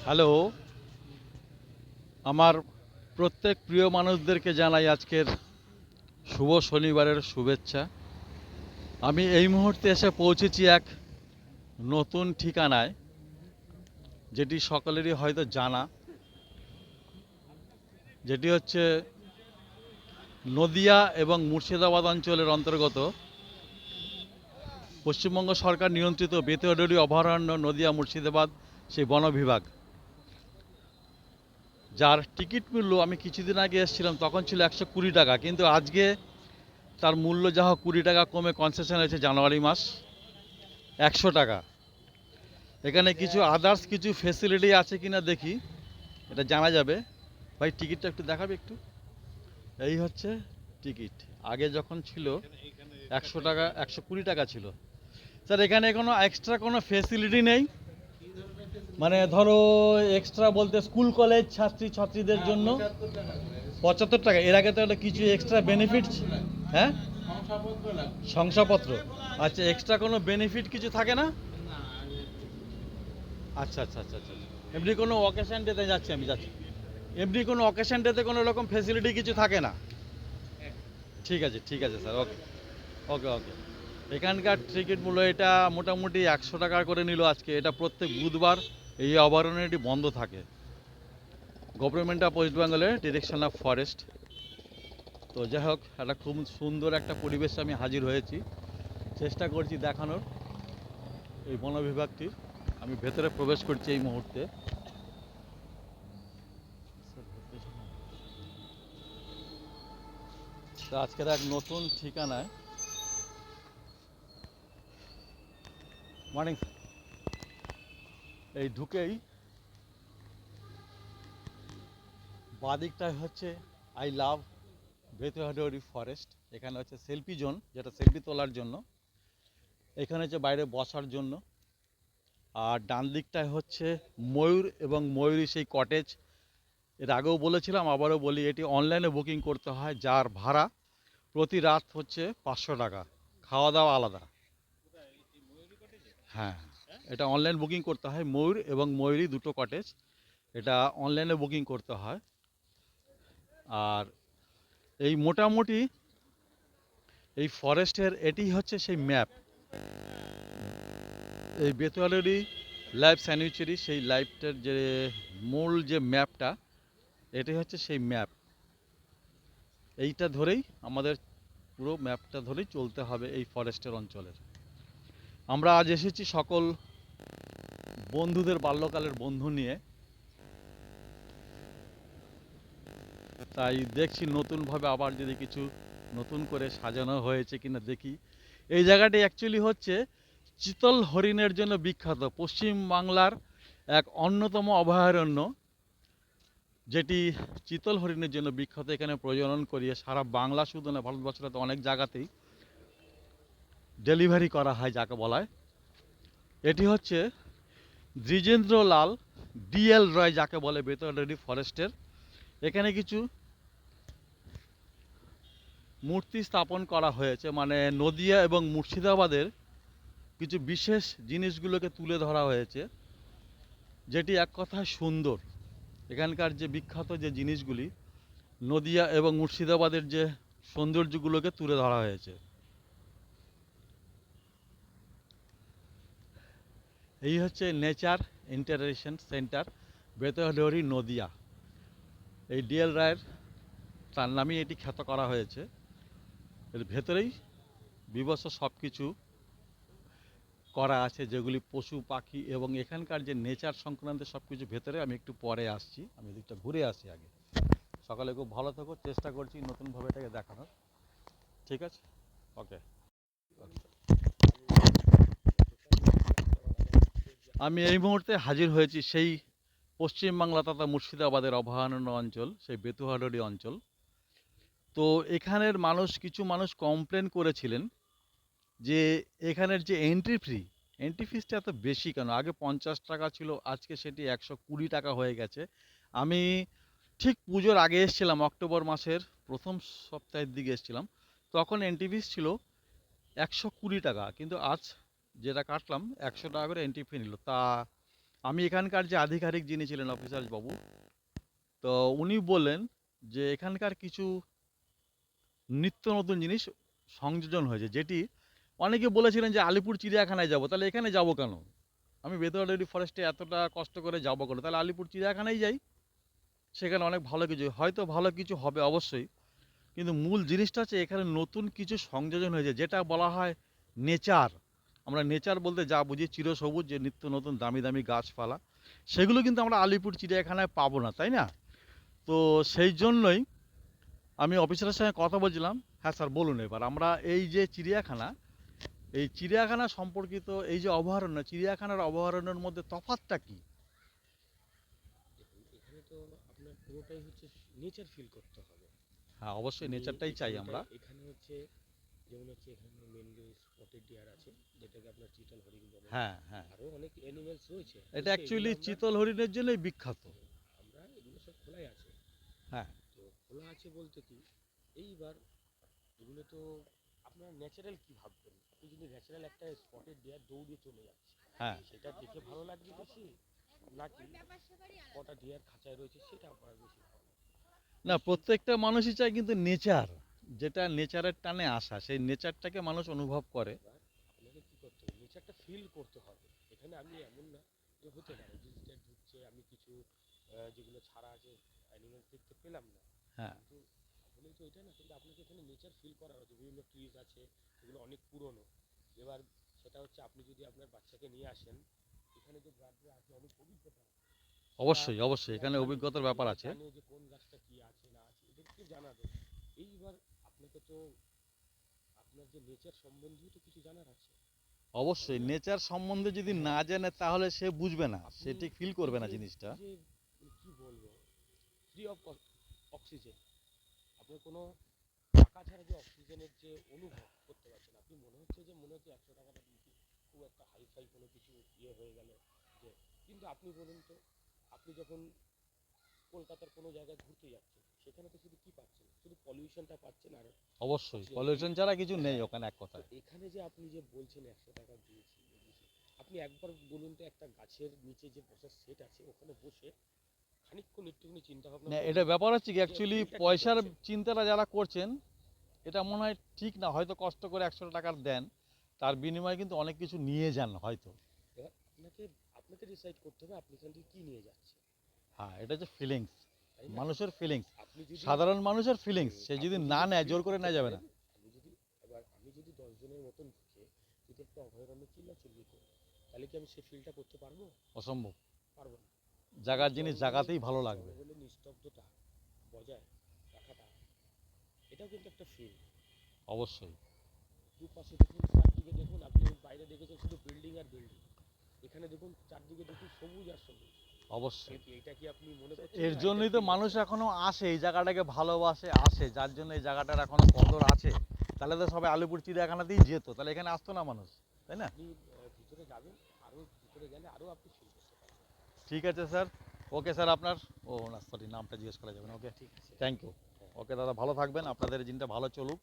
Hello, আমার প্রত্যেক প্রিয় মানুষদেরকে জানাই আজকের শুভ শনিবারের শুভেচ্ছা। আমি এই মুহূর্তে এসে পৌঁছেছি এক নতুন ঠিকানায়, যেটি সকলেরই হয়তো জানা, যেটি হচ্ছে নদিয়া এবং মুর্শিদাবাদ অঞ্চলের অন্তর্গত পশ্চিমবঙ্গ সরকার নিয়ন্ত্রিত বেতোয়াডুরি অভয়ারণ্য নদিয়া মুর্শিদাবাদ সেই বন বিভাগ, যার টিকিট মূল্য আমি কিছুদিন আগে এসেছিলাম তখন ছিল 120 টাকা, কিন্তু আজকে তার মূল্য যা হোক 20 টাকা কমে কনসেশন হয়েছে জানুয়ারি মাস 100 টাকা। এখানে কিছু আদার্স কিছু ফেসিলিটি আছে কিনা দেখি, এটা জানা যাবে। ভাই টিকিটটা একটু দেখাবে একটু। এই হচ্ছে টিকিট। আগে যখন ছিল 100 টাকা, 120 টাকা ছিল। স্যার এখানে কোনো এক্সট্রা কোনো ফেসিলিটি নেই? মানে ধরো এক্সট্রা বলতে স্কুল কলেজ ছাত্রী ছাত্রীদের জন্য 75 টাকা। এর আগে তো একটা কিছু এক্সট্রা বেনিফিট, হ্যাঁ শংসাপত্র। আচ্ছা, এক্সট্রা কোনো বেনিফিট কিছু থাকে না? আচ্ছা আচ্ছা আচ্ছা আচ্ছা। এমনি কোনো অকেশন ডেতে যাচ্ছি, আমি যাচ্ছি, এমনি কোনো অকেশন ডেতে কোনো রকম ফেসিলিটি কিছু থাকে না? ঠিক আছে ঠিক আছে স্যার, ওকে ওকে ওকে। এখানকার টিকিট মূল্য এটা মোটামুটি 100 টাকা করে নিল আজকে। এটা প্রত্যেক বুধবার এই অভয়ারণ্যটি বন্ধ থাকে। গভর্নমেন্ট অফ ওয়েস্ট বেঙ্গলের ডিরেকশন অফ ফরেস্ট। তো যাই হোক, একটা খুব সুন্দর একটা পরিবেশে আমি হাজির হয়েছি, চেষ্টা করছি দেখানোর এই বন বিভাগটির। আমি ভেতরে প্রবেশ করছি এই মুহূর্তে। তো আজকের এক নতুন ঠিকানায়, মর্নিং, এই ঢুকেই বাদিকটায় হচ্ছে আই লাভ বেতোয়াডুরি ফরেস্ট। এখানে হচ্ছে সেলফি জোন, যেটা সেলফি তোলার জন্য। এখানে হচ্ছে বাইরে বসার জন্য। আর ডান দিকটায় হচ্ছে ময়ূর এবং ময়ূরী সেই কটেজ। এর আগেও বলেছিলাম, আবারও বলি, এটি অনলাইনে বুকিং করতে হয়, যার ভাড়া প্রতি রাত হচ্ছে 500 টাকা, খাওয়া দাওয়া আলাদা। হ্যাঁ, এটা অনলাইন বুকিং করতে হয়। ময়ূর এবং ময়ূরী দুটো কটেজ, এটা অনলাইনে বুকিং করতে হয়। আর এই মোটামুটি এই ফরেস্টের এটি হচ্ছে সেই ম্যাপ। এই বেতোয়াডুরি লাইফ স্যানিচুরি, সেই লাইফটার যে মূল যে ম্যাপটা, এটি হচ্ছে সেই ম্যাপ। এইটা ধরেই আমাদের পুরো ম্যাপটা ধরেই চলতে হবে এই ফরেস্টের অঞ্চলের। আমরা আজ এসেছি সকল বন্ধুদের, বাল্যকালের বন্ধু নিয়ে। তাই দেখছি নতুনভাবে আবার যদি কিছু নতুন করে সাজানো হয়েছে কিনা দেখি। এই জায়গাটি অ্যাকচুয়ালি হচ্ছে চিতল হরিণের জন্য বিখ্যাত, পশ্চিম বাংলার এক অন্যতম অভয়ারণ্য, যেটি চিতল হরিণের জন্য বিখ্যাত। এখানে প্রজনন করিয়ে সারা বাংলা শুধু না, ভারতবর্ষের তো অনেক জায়গাতেই ডেলিভারি করা হয় যাকে বলা হয়। এটি হচ্ছে দ্বিজেন্দ্রলাল ডিএল রয় যাকে বলে বেতোয়াডুরি ফরেস্টের। এখানে কিছু মূর্তি স্থাপন করা হয়েছে, মানে নদিয়া এবং মুর্শিদাবাদের কিছু বিশেষ জিনিসগুলোকে তুলে ধরা হয়েছে, যেটি এক কথায় সুন্দর। এখানকার যে বিখ্যাত যে জিনিসগুলি, নদিয়া এবং মুর্শিদাবাদের যে সৌন্দর্যগুলোকে তুলে ধরা হয়েছে। এই হচ্ছে নেচার ইন্টারেকশন সেন্টার বেতোয়াডুরি নদিয়া। এই ডিএল রায়ের, তার নামেই এটি খ্যাত করা হয়েছে। এর ভেতরেই বিবস্ত্র সব কিছু করা আছে, যেগুলি পশু পাখি এবং এখানকার যে নেচার সংক্রান্ত সব কিছু ভেতরে। আমি একটু পরে আসছি, আমি দিকটা ঘুরে আসি আগে। সকালে খুব ভালো থাকো, চেষ্টা করছি নতুনভাবে এটাকে দেখানোর। ঠিক আছে, ওকে। আমি এই মুহূর্তে হাজির হয়েছি সেই পশ্চিমবাংলা তথা মুর্শিদাবাদের অভয়ারণ্য অঞ্চল, সেই বেতুয়াডুরি অঞ্চল। তো এখানের মানুষ, কিছু মানুষ কমপ্লেন করেছিলেন যে এখানের যে এন্ট্রি ফিসটা এত বেশি কেন। আগে 50 টাকা ছিল, আজকে সেটি 120 টাকা হয়ে গেছে। আমি ঠিক পুজোর আগে এসেছিলাম, অক্টোবর মাসের প্রথম সপ্তাহের দিকে এসেছিলাম, তখন এন্ট্রি ফিস ছিল 120 টাকা, কিন্তু আজ যেটা কাটলাম 100 টাকা করে এন্ট্রি ফি নিল। তা আমি এখানকার যে আধিকারিক যিনি ছিলেন অফিসার বাবু, তো উনি বললেন যে এখানকার কিছু নিত্য নতুন জিনিস সংযোজন হয়েছে, যেটি অনেকে বলেছিলেন যে আলিপুর চিড়িয়াখানায় যাব, তাহলে এখানে যাব কেন? আমি বেতনডাবরি ফরেস্টে এতটা কষ্ট করে যাবো কেন? তাহলে আলিপুর চিড়িয়াখানায় যাই, সেখানে অনেক ভালো কিছু, হয়তো ভালো কিছু হবে অবশ্যই, কিন্তু মূল জিনিসটা হচ্ছে এখানে নতুন কিছু সংযোজন হয়েছে, যেটা বলা হয় নেচার। আমরা নেচার বলতে যা বুঝি চিরসবুজ, যে নিত্য নতুন দামি দামি গাছপালা, সেগুলো কিন্তু আমরা আলিপুর চিড়িয়াখানায় পাবো না, তাই না? তো সেই জন্যই আমি অফিসারের সঙ্গে কথা বলছিলাম। হ্যাঁ স্যার বলুন। এবার আমরা এই যে চিড়িয়াখানা, এই চিড়িয়াখানা সম্পর্কিত এই যে অভয়ারণ্য, চিড়িয়াখানার অভয়ারণ্যের মধ্যে তফাৎটা কি? দেখুন, এখানে তো আপনার পুরোটাই হচ্ছে নেচার ফিল করতে হবে। হ্যাঁ অবশ্যই আপনি নেচারটাই চাই আমরা। এখানে হচ্ছে যেমন হচ্ছে এখানে মেনলি স্পটেড ডিয়ার আছে, যেটাকে আপনার চিতল হরিণ বলে। হ্যাঁ হ্যাঁ, আরো অনেক অ্যানিমেলস রয়েছে, এটা কিন্তু এগুলো অ্যাকচুয়ালি আমরা চিতল হরিণের জন্যই বিখ্যাত। আমরা এগুলো সব খোলাই আছে। হ্যাঁ তো খোলা আছে বলতে কি, এইবার এগুলো তো আপনার ন্যাচারাল কি ভাববেন? আপনি যদি ন্যাচারাল একটা স্পটেড ডিয়ার দৌড়িয়ে চলে যাচ্ছে, হ্যাঁ। সেটা দেখে ভালো লাগবে বেশি, নাকি কটা ডিয়ার খাঁচায় রয়েছে সেটা আপনার বেশি ভালো লাগবে? না, নিশ্চয়ই। প্রত্যেকটা মানুষই চায় কিন্তু নেচার, যেটা নেচারের টানে আসা, সেই নেচারটাকে মানুষ অনুভব করে। এবার আপনাকে কি করতে হবে, নেচারটা ফিল করতে হবে। এখানে আমি এমন না যে হতে পারে ভিজিটার ঢুকছে, আমি কিছু যেগুলো ছাড়া আছে অ্যানিমেলস দেখতে পেলাম না, হ্যাঁ কিন্তু বলেই তো এটা না, কিন্তু আপনাকে এখানে নেচার ফিল করা হচ্ছে। বিভিন্ন ট্রিজ আছে, এগুলো অনেক পুরনো। এবার সেটা হচ্ছে আপনি যদি আপনার বাচ্চাকে নিয়ে আসেন, এখানে যে গার্ডরা আছে অনেক অভিজ্ঞতা আছে, তারা অবশ্যই অবশ্যই, এরা এখানে জানে, অভিজ্ঞতার ব্যাপার এরা আছে। জানে যে কোন গাছটা কি আছে না আছে, এটা একটু জানাবে। এইবার আপনাকে তো আপনার যে নেচার সম্বন্ধেও তো কিছু জানার আছে, তাই অবশ্যই না? নেচার সম্বন্ধে যদি হ্যাঁ। না জানে তাহলে সে বুঝবে না, সে আপনি ঠিক ফিল এই করবে না যে জিনিসটা। এই যে কি বলবো, ফ্রি অফ অক্সিজেন, আপনার কোনো টাকা ছাড়া যে অক্সিজেনের যে অনুভব করতে পারছেন, আপনি মনে হচ্ছে 100 টাকাটা দিয়ে কি খুব একটা হাইফাই কোনো কিছু ইয়ে হয়ে গেল যে, কিন্তু আপনি বলুন তো, আপনি যখন কলকাতার কোনো জায়গায় ঘুরতে যাচ্ছেন, সেখানে তো শুধু কি পাচ্ছেন, শুধু পলিউশনটা পাচ্ছেন আর অবশ্যই অক্সিজেন। পলিউশন ছাড়া কিছু নেই হ্যাঁ। ওখানে, এক তো কথায়। এখানে যে আপনি যে বলছেন 100 টাকা দিয়েছি দিয়েছি, আপনি একবার বলুন তো, একটা গাছের নিচে যে বসার সেট আছে, ওখানে বসে খানিকক্ষণ একটুখানি চিন্তা ভাবনা না, করুন এটা ব্যাপার হচ্ছে কি, যে অ্যাকচুয়ালি ফিলটা কি পয়সার করছেন। চিন্তাটা যারা করছেন, এটা মনে হয় ঠিক না। হয়তো কষ্ট করে 100 টাকার দেন, তার বিনিময়ে কিন্তু অনেক কিছু নিয়ে যান হয়তো। এবার আপনাকে ডিসাইড করতে হবে আপনি এখান থেকে কি নিয়ে যাচ্ছেন, হ্যাঁ, এটা হচ্ছে ফিলিংস, তাই না? মানুষের ফিলিংস, আপনি যদি সাধারণ মানুষের ফিলিংস। সে যদি আপনি না যদি নেয়, ফিল জোর করে করতে নেওয়া যাবে না। পারেন, আমি যদি এবার আমি যদি 10 জনের মতন ঢুকে যদি একটা অভয়ারণ্য চিল্লাচিল্লি করি, তাহলে কি আমি সেই ফিলটা করতে পারবো? অসম্ভব। পারবো না। এই জায়গার জিনিস জায়গাতেই ভালো লাগবে। জঙ্গলে নিস্তব্ধতা বজায় রাখাটা, এটাও কিন্তু একটা ফিল। অবশ্যই। দুপাশে দেখুন, চারদিকে দেখুন, আপনি বাইরে দেখেছেন শুধু বিল্ডিং আর বিল্ডিং, এখানে দেখুন চারদিকে দেখুন সবুজ আর সবুজ। অবশ্যই। এটা কি আপনি মনে করছেন এর না এটা জন্যই তো ফিল মানুষ করছেন? এখনো আসে, এই জায়গাটাকে ভালোবাসে, আসে, যার জন্য এই জায়গাটার এখনো কদর আছে। তাহলে তো সবাই আলিপুর চিড়িয়াখানাতেই যেত, তাহলে এখানে আসতো না মানুষ, তাই না? আপনি ভিতরে যাবেন, আরো ভিতরে গেলে আরো আপনি ফিল করতে পারবেন। ঠিক আছে স্যার। ওকে স্যার, আপনার, ও না সরি, নামটা জিজ্ঞেস করা যাবে না। ওকে, ঠিক আছে। Thank you. হ্যাঁ। ওকে দাদা, ভালো থাকবেন, আপনাদের দিনটা ভালো চলুক।